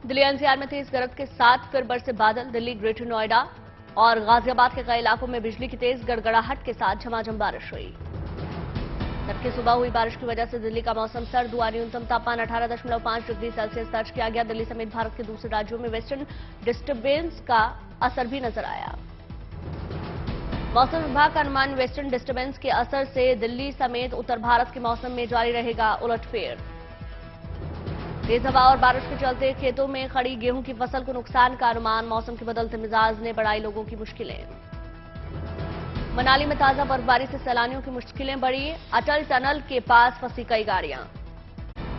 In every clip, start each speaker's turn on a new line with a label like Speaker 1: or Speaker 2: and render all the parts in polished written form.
Speaker 1: Delhi NCR में तेज गरज के साथ फिर बरसे बादल। दिल्ली, ग्रेटर नोएडा और गाजियाबाद के कई इलाकों में बिजली की तेज गड़गड़ाहट के साथ झमाझम बारिश हुई। तड़के सुबह हुई बारिश की वजह से दिल्ली का मौसम सर्द हुआ। न्यूनतम तापमान 18.5 डिग्री सेल्सियस दर्ज किया गया। दिल्ली समेत भारत के दूसरे राज्यों में वेस्टर्न डिस्टर्बेंस का असर भी नजर आया। मौसम विभाग का अनुमान, वेस्टर्न डिस्टर्बेंस के असर से दिल्ली समेत उत्तर भारत के मौसम में जारी रहेगा उलटफेर। तेज हवा और बारिश के चलते खेतों में खड़ी गेहूं की फसल को नुकसान का अनुमान। मौसम के बदलते मिजाज ने बढ़ाई लोगों की मुश्किलें। मनाली में ताजा बर्फबारी से सैलानियों की मुश्किलें बढ़ी। अटल टनल के पास फंसी कई गाड़ियां।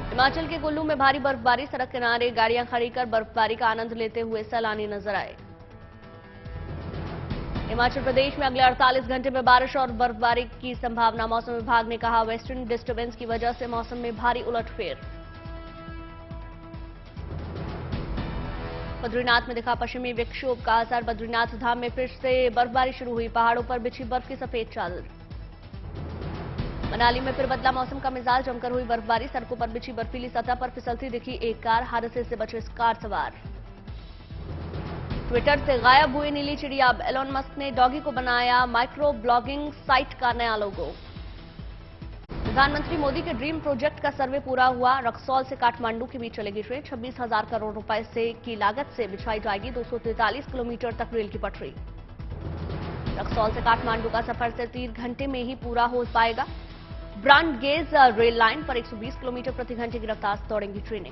Speaker 1: हिमाचल के कुल्लू में भारी बर्फबारी। सड़क किनारे गाड़ियां खड़ी कर बर्फबारी का आनंद लेते हुए सैलानी नजर आए। हिमाचल प्रदेश में अगले 48 घंटे में बारिश और बर्फबारी की संभावना। मौसम विभाग ने कहा, वेस्टर्न डिस्टर्बेंस की वजह से मौसम में भारी उलटफेर। बद्रीनाथ में दिखा पश्चिमी विक्षोभ का असर। बद्रीनाथ धाम में फिर से बर्फबारी शुरू हुई। पहाड़ों पर बिछी बर्फ की सफेद चादर। मनाली में फिर बदला मौसम का मिजाज। जमकर हुई बर्फबारी। सड़कों पर बिछी बर्फीली सतह पर फिसलती दिखी एक कार। हादसे से बचे कार सवार। ट्विटर से गायब हुई नीली चिड़िया। एलोन मस्क ने डॉगी को बनाया माइक्रो ब्लॉगिंग साइट का नया लोगो। प्रधानमंत्री मोदी के ड्रीम प्रोजेक्ट का सर्वे पूरा हुआ। रक्सौल से काठमांडू के बीच चलेगी ट्रेन। 26,000 करोड़ रुपए से की लागत से बिछाई जाएगी 243 किलोमीटर तक रेल की पटरी। रक्सौल से काठमांडू का सफर से 3 घंटे में ही पूरा हो पाएगा। ब्रॉड गेज रेल लाइन पर 120 किलोमीटर प्रति घंटे की रफ्तार से दौड़ेंगी ट्रेनें।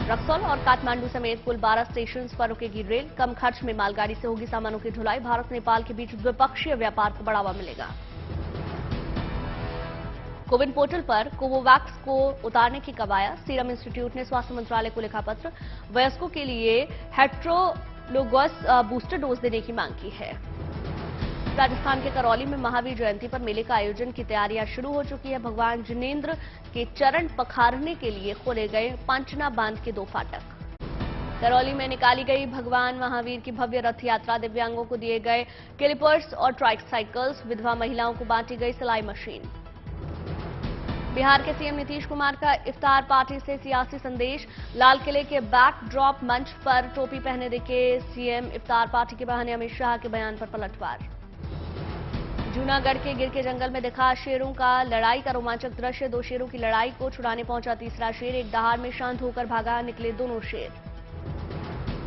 Speaker 1: रक्सौल और काठमांडू समेत कुल 12 स्टेशन पर रुकेगी रेल। कम खर्च में मालगाड़ी से होगी सामानों की ढुलाई। भारत नेपाल के बीच द्विपक्षीय व्यापार को बढ़ावा मिलेगा। कोविन पोर्टल पर कोवोवैक्स को उतारने की कवायद। सीरम इंस्टीट्यूट ने स्वास्थ्य मंत्रालय को लिखा पत्र। वयस्कों के लिए हेट्रोलोगस बूस्टर डोज देने की मांग की है। राजस्थान के करौली में महावीर जयंती पर मेले का आयोजन की तैयारियां शुरू हो चुकी है। भगवान जिनेंद्र के चरण पखारने के लिए खोले गए पांचना बांध के 2 फाटक। करौली में निकाली गई भगवान महावीर की भव्य रथ यात्रा। दिव्यांगों को दिए गए कैलिपर्स और ट्राइसाइकिल्स। विधवा महिलाओं को बांटी गई सिलाई मशीन। बिहार के सीएम नीतीश कुमार का इफ्तार पार्टी से सियासी संदेश। लाल किले के बैकड्रॉप मंच पर टोपी पहने दिखे सीएम। इफ्तार पार्टी के बहाने अमित शाह के बयान पर पलटवार। जूनागढ़ के गिर के जंगल में दिखा शेरों का लड़ाई का रोमांचक दृश्य। 2 शेरों की लड़ाई को छुड़ाने पहुंचा तीसरा शेर। एक दहाड़ में शांत होकर भागा निकले दोनों शेर।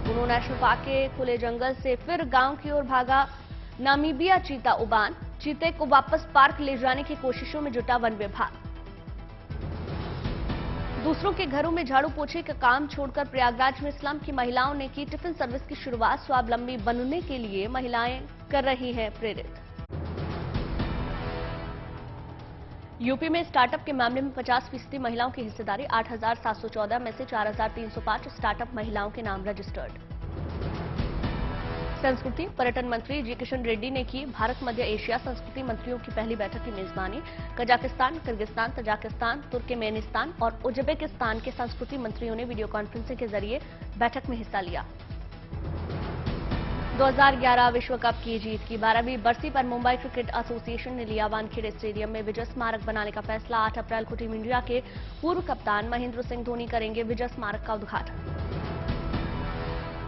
Speaker 1: कुनो नेशनल पार्क के खुले जंगल से फिर गांव की ओर भागा नामीबिया चीता उबान। चीते को वापस पार्क ले जाने की कोशिशों में जुटा वन विभाग। दूसरों के घरों में झाड़ू पोछे का काम छोड़कर प्रयागराज में स्लम की महिलाओं ने की टिफिन सर्विस की शुरुआत। स्वावलंबी बनने के लिए महिलाएं कर रही हैं प्रेरित। यूपी में स्टार्टअप के मामले में 50% महिलाओं की हिस्सेदारी। 8,714 में से 4,305 स्टार्टअप महिलाओं के नाम रजिस्टर्ड। संस्कृति पर्यटन मंत्री जी किशन रेड्डी ने की भारत मध्य एशिया संस्कृति मंत्रियों की पहली बैठक की मेजबानी। कजाकिस्तान, किर्गिस्तान, तजाकिस्तान, तुर्कमेनिस्तान और उज्बेकिस्तान के संस्कृति मंत्रियों ने वीडियो कॉन्फ्रेंसिंग के जरिए बैठक में हिस्सा लिया। 2011 विश्व कप की जीत की 12वीं बरसी पर मुंबई क्रिकेट एसोसिएशन ने लिया वानखेड़े स्टेडियम में विजय स्मारक बनाने का फैसला। 8 अप्रैल को टीम इंडिया के पूर्व कप्तान महेंद्र सिंह धोनी करेंगे विजय स्मारक का उद्घाटन।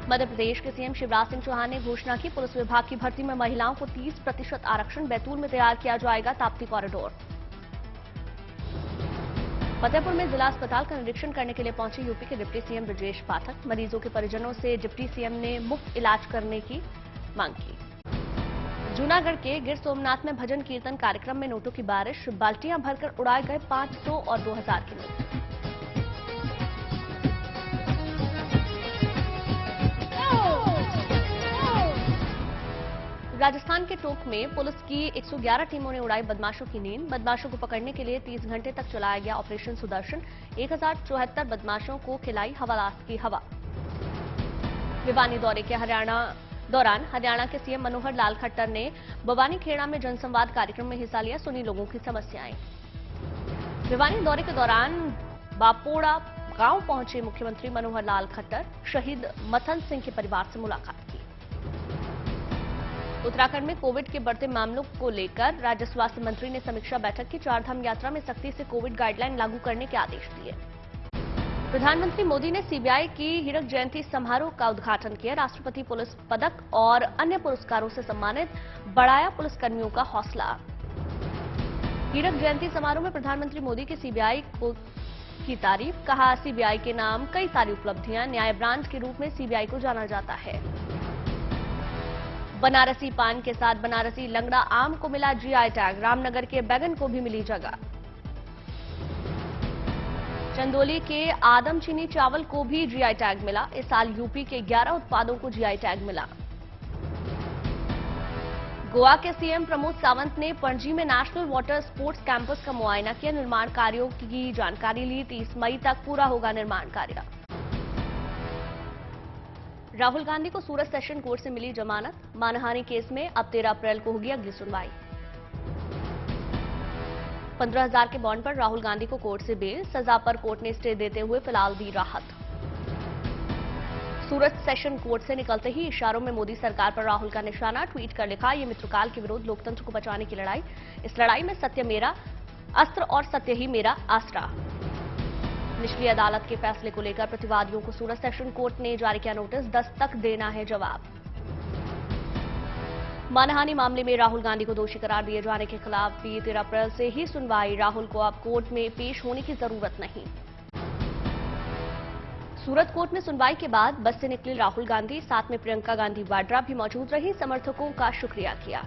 Speaker 1: मध्य प्रदेश के सीएम शिवराज सिंह चौहान ने घोषणा की, पुलिस विभाग की भर्ती में महिलाओं को 30% आरक्षण। बैतूल में तैयार किया जाएगा ताप्ती कॉरिडोर। फतेहपुर में जिला अस्पताल का निरीक्षण करने के लिए पहुंचे यूपी के डिप्टी सीएम ब्रजेश पाठक। मरीजों के परिजनों से डिप्टी सीएम ने मुफ्त इलाज करने की मांग की। जूनागढ़ के गिर सोमनाथ में भजन कीर्तन कार्यक्रम में नोटों की बारिश। बाल्टियां भरकर उड़ाए गए 500 और 2000 के नोट। राजस्थान के टोंक में पुलिस की 111 टीमों ने उड़ाई बदमाशों की नींद। बदमाशों को पकड़ने के लिए 30 घंटे तक चलाया गया ऑपरेशन सुदर्शन। 1074 बदमाशों को खिलाई हवालात की हवा। भिवानी दौरे के दौरान हरियाणा के सीएम मनोहर लाल खट्टर ने बवानीखेड़ा में जनसंवाद कार्यक्रम में हिस्सा लिया। सुनी लोगों की समस्याएं। भिवानी दौरे के दौरान बापोड़ा गांव पहुंचे मुख्यमंत्री मनोहर लाल खट्टर। शहीद मथन सिंह के परिवार से मुलाकात की। उत्तराखंड में कोविड के बढ़ते मामलों को लेकर राज्य स्वास्थ्य मंत्री ने समीक्षा बैठक की। 4 धाम यात्रा में सख्ती से कोविड गाइडलाइन लागू करने के आदेश दिए। प्रधानमंत्री मोदी ने सीबीआई की हीरक जयंती समारोह का उद्घाटन किया। राष्ट्रपति पुलिस पदक और अन्य पुरस्कारों से सम्मानित बढ़ाया पुलिसकर्मियों का हौसला। हीरक जयंती समारोह में प्रधानमंत्री मोदी की सीबीआई की तारीफ, कहा सीबीआई के नाम कई सारी उपलब्धियां, न्याय ब्रांच के रूप में सीबीआई को जाना जाता है। बनारसी पान के साथ बनारसी लंगड़ा आम को मिला जीआई टैग, रामनगर के बैगन को भी मिली जगह। चंदौली के आदमचीनी चावल को भी जीआई टैग मिला। इस साल यूपी के 11 उत्पादों को जीआई टैग मिला। गोवा के सीएम प्रमोद सावंत ने पणजी में नेशनल वाटर स्पोर्ट्स कैंपस का मुआयना किया। निर्माण कार्यों की जानकारी ली। 30 मई तक पूरा होगा निर्माण कार्य। राहुल गांधी को सूरत सेशन कोर्ट से मिली जमानत। मानहानि केस में अब 13 अप्रैल को होगी अगली सुनवाई। 15,000 के बॉन्ड पर राहुल गांधी को कोर्ट से बेल, सजा पर कोर्ट ने स्टे देते हुए फिलहाल दी राहत। सूरत सेशन कोर्ट से निकलते ही इशारों में मोदी सरकार पर राहुल का निशाना, ट्वीट कर लिखा, ये मित्रकाल के विरोध लोकतंत्र को बचाने की लड़ाई, इस लड़ाई में सत्य मेरा अस्त्र और सत्य ही मेरा आसरा। निचली अदालत के फैसले को लेकर प्रतिवादियों को सूरत सेशन कोर्ट ने जारी किया नोटिस, 10 तक देना है जवाब। मानहानि मामले में राहुल गांधी को दोषी करार दिए जाने के खिलाफ भी 13 अप्रैल से ही सुनवाई। राहुल को अब कोर्ट में पेश होने की जरूरत नहीं। सूरत कोर्ट में सुनवाई के बाद बस से निकले राहुल गांधी, साथ में प्रियंका गांधी वाड्रा भी मौजूद रही। समर्थकों का शुक्रिया किया।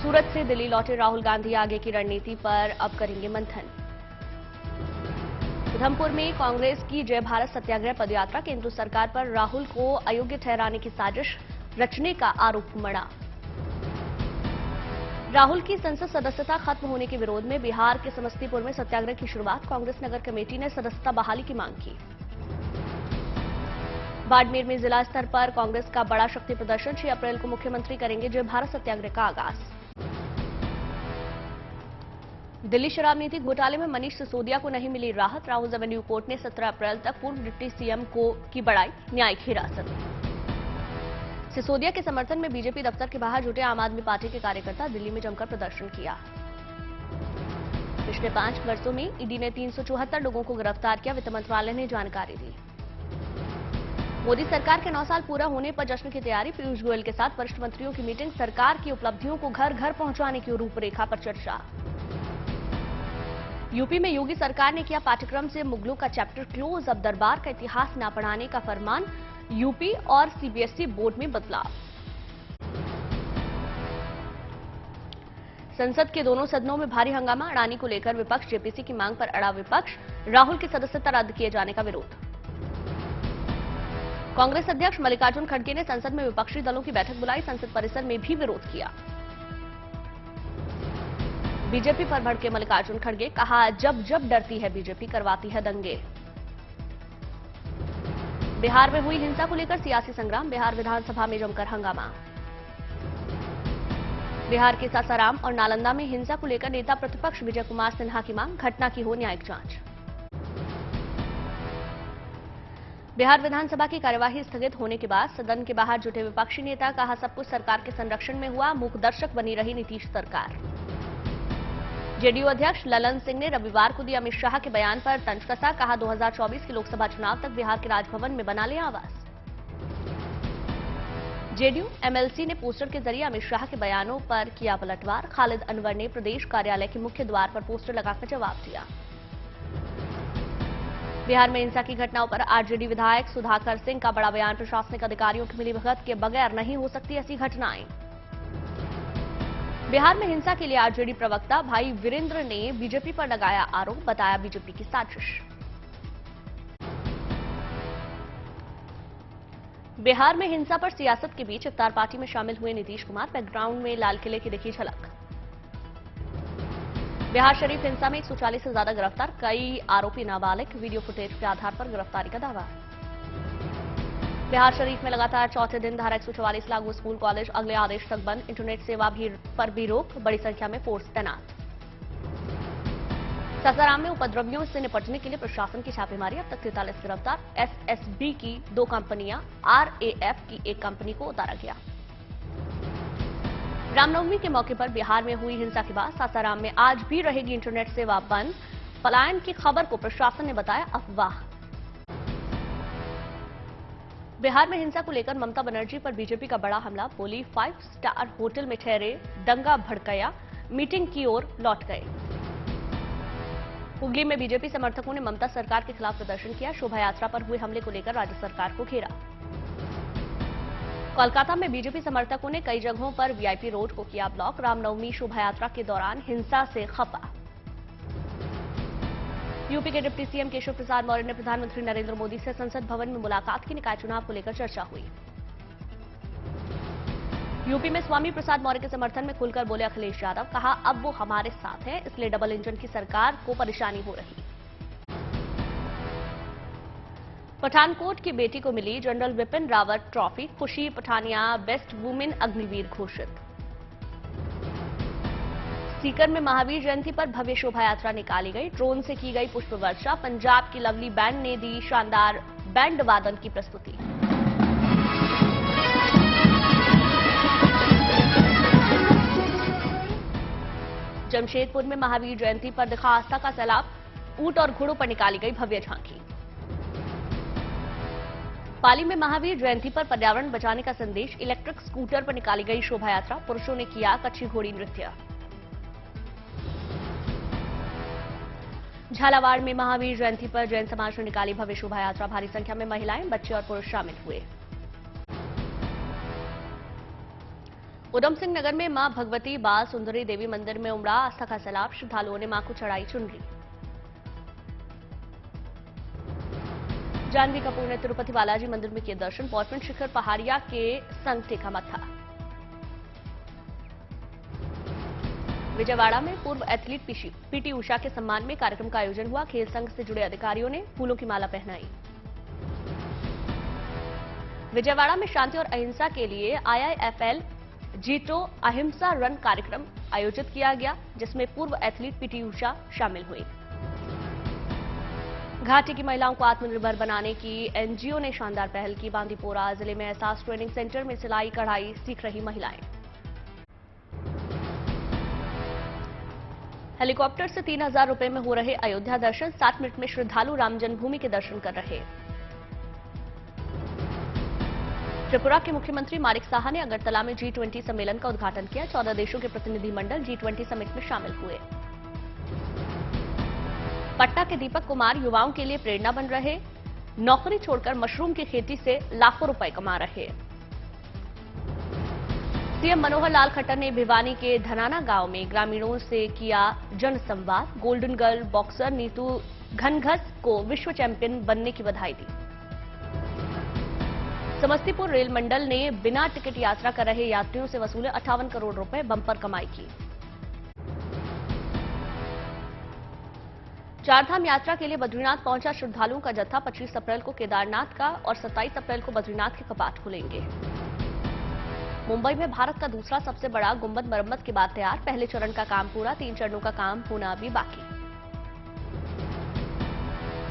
Speaker 1: सूरत से दिल्ली लौटे राहुल गांधी आगे की रणनीति पर अब करेंगे मंथन। उधमपुर में कांग्रेस की जय भारत सत्याग्रह पदयात्रा, केंद्र सरकार पर राहुल को अयोग्य ठहराने की साजिश रचने का आरोप मढ़ा। राहुल की संसद सदस्यता खत्म होने के विरोध में बिहार के समस्तीपुर में सत्याग्रह की शुरुआत, कांग्रेस नगर कमेटी ने सदस्यता बहाली की मांग की। बाड़मेर में जिला स्तर पर कांग्रेस का बड़ा शक्ति प्रदर्शन, 6 अप्रैल को मुख्यमंत्री करेंगे जय भारत सत्याग्रह का आगाज। दिल्ली शराब नीति घोटाले में मनीष सिसोदिया को नहीं मिली राहत, राहुल एवेन्यू कोर्ट ने 17 अप्रैल तक पूर्व डिप्टी सीएम को की बढ़ाई न्यायिक हिरासत। सिसोदिया के समर्थन में बीजेपी दफ्तर के बाहर जुटे आम आदमी पार्टी के कार्यकर्ता दिल्ली में जमकर प्रदर्शन किया। पिछले 5 वर्षों में ईडी ने 374 लोगों को गिरफ्तार किया, वित्त मंत्रालय ने जानकारी दी। मोदी सरकार के 9 साल पूरा होने पर जश्न की तैयारी, पीयूष गोयल के साथ वरिष्ठ मंत्रियों की मीटिंग, सरकार की उपलब्धियों को घर घर पहुंचाने की रूपरेखा पर चर्चा। यूपी में योगी सरकार ने किया पाठ्यक्रम से मुगलों का चैप्टर क्लोज, अब दरबार का इतिहास न पढ़ाने का फरमान, यूपी और सीबीएसई बोर्ड में बदलाव। संसद के दोनों सदनों में भारी हंगामा, अडानी को लेकर विपक्ष, जेपीसी की मांग पर अड़ा विपक्ष, राहुल की सदस्यता रद्द किए जाने का विरोध। कांग्रेस अध्यक्ष मल्लिकार्जुन खड़गे ने संसद में विपक्षी दलों की बैठक बुलाई, संसद परिसर में भी विरोध किया। बीजेपी पर भड़के मल्लिकार्जुन खड़गे, कहा जब जब डरती है बीजेपी करवाती है दंगे। बिहार में हुई हिंसा को लेकर सियासी संग्राम, बिहार विधानसभा में जमकर हंगामा। बिहार के सासाराम और नालंदा में हिंसा को लेकर नेता प्रतिपक्ष विजय कुमार सिन्हा की मांग, घटना की हो न्यायिक जांच। बिहार विधानसभा की कार्यवाही स्थगित होने के बाद सदन के बाहर जुटे विपक्षी नेता, कहा सब कुछ सरकार के संरक्षण में हुआ, मूकदर्शक बनी रही नीतीश सरकार। जेडीयू अध्यक्ष ललन सिंह ने रविवार को दिए अमित शाह के बयान पर तंज कसा, कहा 2024 के लोकसभा चुनाव तक बिहार के राजभवन में बना ले आवास। जेडीयू एमएलसी ने पोस्टर के जरिए अमित शाह के बयानों पर किया पलटवार, खालिद अनवर ने प्रदेश कार्यालय के मुख्य द्वार पर पोस्टर लगाकर जवाब दिया। बिहार में हिंसा की घटनाओं पर आरजेडी विधायक सुधाकर सिंह का बड़ा बयान, प्रशासनिक अधिकारियों की मिलीभगत के बगैर नहीं हो सकती ऐसी घटनाएं। बिहार में हिंसा के लिए आरजेडी प्रवक्ता भाई वीरेंद्र ने बीजेपी पर लगाया आरोप, बताया बीजेपी की साजिश। बिहार में हिंसा पर सियासत के बीच इफ्तार पार्टी में शामिल हुए नीतीश कुमार, बैकग्राउंड में लाल किले की दिखी झलक। बिहार शरीफ हिंसा में 140 से ज्यादा गिरफ्तार, कई आरोपी नाबालिग, वीडियो फुटेज के आधार पर गिरफ्तारी का दावा। बिहार शरीफ में लगातार चौथे दिन धारा 144 लागू, स्कूल कॉलेज अगले आदेश तक बंद, इंटरनेट सेवा पर भी रोक, बड़ी संख्या में फोर्स तैनात। सासाराम में उपद्रवियों से निपटने के लिए प्रशासन की छापेमारी, अब तक 43 गिरफ्तार, एसएसबी की 2 कंपनियां, आरएएफ की 1 कंपनी को उतारा गया। रामनवमी के मौके पर बिहार में हुई हिंसा के बाद सासाराम में आज भी रहेगी इंटरनेट सेवा बंद, पलायन की खबर को प्रशासन ने बताया अफवाह। बिहार में हिंसा को लेकर ममता बनर्जी पर बीजेपी का बड़ा हमला। बोली 5 स्टार होटल में ठहरे, दंगा भड़काया, मीटिंग की ओर लौट गए। हुगली में बीजेपी समर्थकों ने ममता सरकार के खिलाफ प्रदर्शन किया। शोभा यात्रा पर हुए हमले को लेकर राज्य सरकार को घेरा। कोलकाता में बीजेपी समर्थकों ने कई जगहों पर वीआईपी रोड को किया ब्लॉक। रामनवमी शोभा यात्रा के दौरान हिंसा से खफा। यूपी के डिप्टी सीएम केशव प्रसाद मौर्य ने प्रधानमंत्री नरेंद्र मोदी से संसद भवन में मुलाकात की। निकाय चुनाव को लेकर चर्चा हुई। यूपी में स्वामी प्रसाद मौर्य के समर्थन में खुलकर बोले अखिलेश यादव। कहा अब वो हमारे साथ हैं, इसलिए डबल इंजन की सरकार को परेशानी हो रही। पठानकोट की बेटी को मिली जनरल विपिन रावत ट्रॉफी। खुशी पठानिया बेस्ट वुमेन अग्निवीर घोषित। सीकर में महावीर जयंती पर भव्य शोभा यात्रा निकाली गई। ड्रोन से की गई पुष्प वर्षा। पंजाब की लवली बैंड ने दी शानदार बैंड वादन की प्रस्तुति। जमशेदपुर में महावीर जयंती पर दिखा आस्था का सैलाब। ऊंट और घोड़ों पर निकाली गई भव्य झांकी। पाली में महावीर जयंती पर पर्यावरण बचाने का संदेश। इलेक्ट्रिक स्कूटर पर निकाली गई शोभा यात्रा। पुरुषों ने किया कच्छी घोड़ी नृत्य। झालावाड़ में महावीर जयंती पर जैन समाज ने निकाली भव्य शोभा यात्रा। भारी संख्या में महिलाएं, बच्चे और पुरुष शामिल हुए। उधम सिंह नगर में मां भगवती बाल सुंदरी देवी मंदिर में उमड़ा आस्था का सैलाब। श्रद्धालुओं ने मां को चढ़ाई चुनरी। जानवी कपूर ने तिरुपति बालाजी मंदिर में किए दर्शन। पॉइंट शिखर पहाड़िया के संग टेका मत्था। विजयवाड़ा में पूर्व एथलीट पीटी उषा के सम्मान में कार्यक्रम का आयोजन हुआ। खेल संघ से जुड़े अधिकारियों ने फूलों की माला पहनाई। विजयवाड़ा में शांति और अहिंसा के लिए आईआईएफएल जीतो अहिंसा रन कार्यक्रम आयोजित किया गया, जिसमें पूर्व एथलीट पीटी उषा शामिल हुई। घाटी की महिलाओं को आत्मनिर्भर बनाने की एनजीओ ने शानदार पहल की। बांदीपोरा जिले में एहसास ट्रेनिंग सेंटर में सिलाई कढ़ाई सीख रही महिलाएं। हेलीकॉप्टर से 3000 रुपए में हो रहे अयोध्या दर्शन। 7 मिनट में श्रद्धालु राम जन्मभूमि के दर्शन कर रहे। त्रिपुरा के मुख्यमंत्री मानिक साहा ने अगरतला में G20 सम्मेलन का उद्घाटन किया। 14 देशों के प्रतिनिधिमंडल G20 समिट में शामिल हुए। पटना के दीपक कुमार युवाओं के लिए प्रेरणा बन रहे। नौकरी छोड़कर मशरूम की खेती से लाखों रुपए कमा रहे। सीएम मनोहर लाल खट्टर ने भिवानी के धनाना गांव में ग्रामीणों से किया जनसंवाद। Golden girl boxer Neetu Ghanghas को विश्व चैंपियन बनने की बधाई दी। समस्तीपुर रेल मंडल ने बिना टिकट यात्रा कर रहे यात्रियों से वसूले 58 करोड़ रुपए, बंपर कमाई की। चारधाम यात्रा के लिए बद्रीनाथ पहुंचा श्रद्धालुओं का जत्था। 25 अप्रैल को केदारनाथ का और 27 अप्रैल को बद्रीनाथ के कपाट खुलेंगे। मुंबई में भारत का दूसरा सबसे बड़ा गुंबद मरम्मत के बाद तैयार। पहले चरण का काम पूरा, 3 चरणों का काम होना अभी बाकी।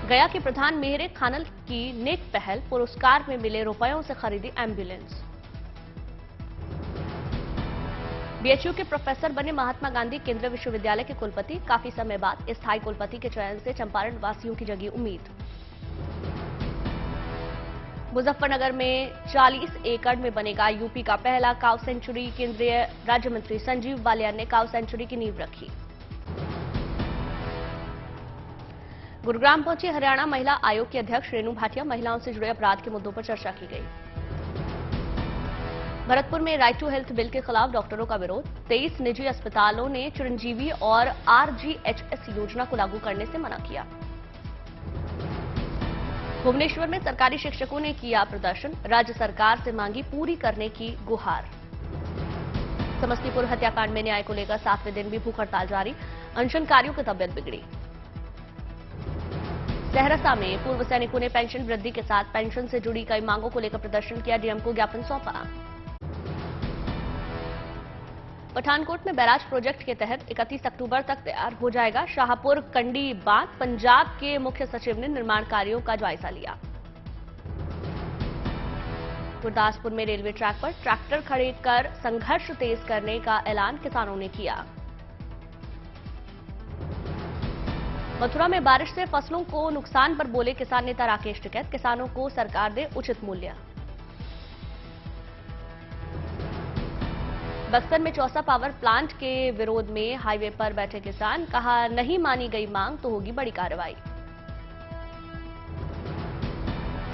Speaker 1: गया के प्रधान मेहरे खानल की नेक पहल। पुरस्कार में मिले रुपयों से खरीदी एम्बुलेंस। बीएचयू के प्रोफेसर बने महात्मा गांधी केंद्रीय विश्वविद्यालय के कुलपति। काफी समय बाद स्थायी कुलपति के चयन से चंपारण वासियों की जगी उम्मीद। मुजफ्फरनगर में 40 एकड़ में बनेगा यूपी का पहला काउ सेंचुरी। केंद्रीय राज्य मंत्री संजीव बालियान ने काउ सेंचुरी की नींव रखी। गुरुग्राम पहुंची हरियाणा महिला आयोग की अध्यक्ष रेणु भाटिया। महिलाओं से जुड़े अपराध के मुद्दों पर चर्चा की गई। भरतपुर में राइट टू हेल्थ बिल के खिलाफ डॉक्टरों का विरोध। 23 निजी अस्पतालों ने चिरंजीवी और आरजीएचएस योजना को लागू करने से मना किया। भुवनेश्वर में सरकारी शिक्षकों ने किया प्रदर्शन। राज्य सरकार से मांगी पूरी करने की गुहार। समस्तीपुर हत्याकांड में न्याय को लेकर 7वें दिन भी भूख हड़ताल जारी। अनशनकारियों की तबियत बिगड़ी। सहरसा में पूर्व सैनिकों ने पेंशन वृद्धि के साथ पेंशन से जुड़ी कई मांगों को लेकर प्रदर्शन किया। डीएम को ज्ञापन सौंपा। पठानकोट में बैराज प्रोजेक्ट के तहत 31 अक्टूबर तक तैयार हो जाएगा शाहपुर कंडी बांध। पंजाब के मुख्य सचिव ने निर्माण कार्यों का जायजा लिया। गुरदासपुर में रेलवे ट्रैक पर ट्रैक्टर खड़े कर संघर्ष तेज करने का ऐलान किसानों ने किया। मथुरा में बारिश से फसलों को नुकसान पर बोले किसान नेता राकेश टिकैत, किसानों को सरकार दे उचित मूल्य। बस्तर में चौसा पावर प्लांट के विरोध में हाईवे पर बैठे किसान, कहा नहीं मानी गई मांग तो होगी बड़ी कार्रवाई।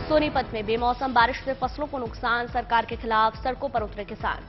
Speaker 1: सोनीपत में बेमौसम बारिश से फसलों को नुकसान, सरकार के खिलाफ सड़कों पर उतरे किसान।